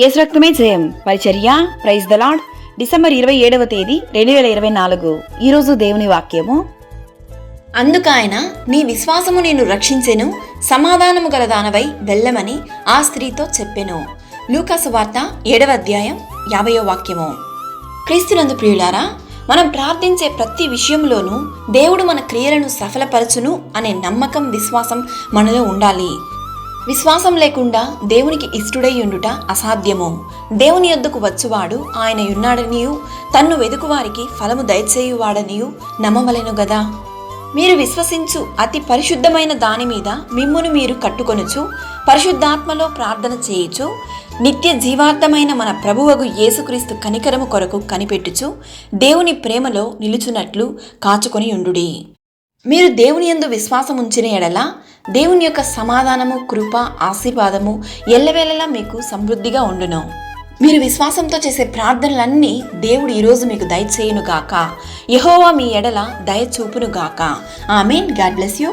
యేసు రక్తమే జయం పరిచర్య ప్రైజ్ ద లార్డ్. డిసెంబర్ 27వ తేదీ 2024. ఈరోజు దేవుని వాక్యము. అందుకాయన నీ విశ్వాసము నిన్ను రక్షించెను, సమాధానము గల దానవై వెళ్ళమని ఆ స్త్రీతో చెప్పెను. లూకా సువార్త 7వ అధ్యాయం 50వ వాక్యము. క్రీస్తునందు ప్రియులారా, మనం ప్రార్థించే ప్రతి విషయంలోనూ దేవుడు మన క్రియలను సఫలపరచును అనే నమ్మకం, విశ్వాసం మనలో ఉండాలి. విశ్వాసం లేకుండా దేవునికి ఇష్టడై ఉండుట అసాధ్యము. దేవుని యొద్దకు వచ్చువాడు ఆయన యున్నాడనియు, తన్ను వెదుకువారికి ఫలము దయచేయువాడనియు నమ్మవలెను గదా. మీరు విశ్వసించు అతి పరిశుద్ధమైన దాని మీద మిమ్మును మీరు కట్టుకొనుచు, పరిశుద్ధాత్మలో ప్రార్థన చేయుచు, నిత్య జీవార్థమైన మన ప్రభువగు యేసుక్రీస్తు కనికరము కొరకు కనిపెట్టుచు, దేవుని ప్రేమలో నిలుచున్నట్లు కాచుకొని ఉండుడి. మీరు దేవుని యందు విశ్వాసం ఉంచిన ఎడల దేవుని యొక్క సమాధానము, కృప, ఆశీర్వాదము ఎల్లవేళలా మీకు సమృద్ధిగా ఉండును. మీరు విశ్వాసంతో చేసే ప్రార్థనలన్నీ దేవుడు ఈరోజు మీకు దయచేయునుగాక. యెహోవా మీ ఎడల దయ చూపునుగాక. ఆమేన్. God bless you.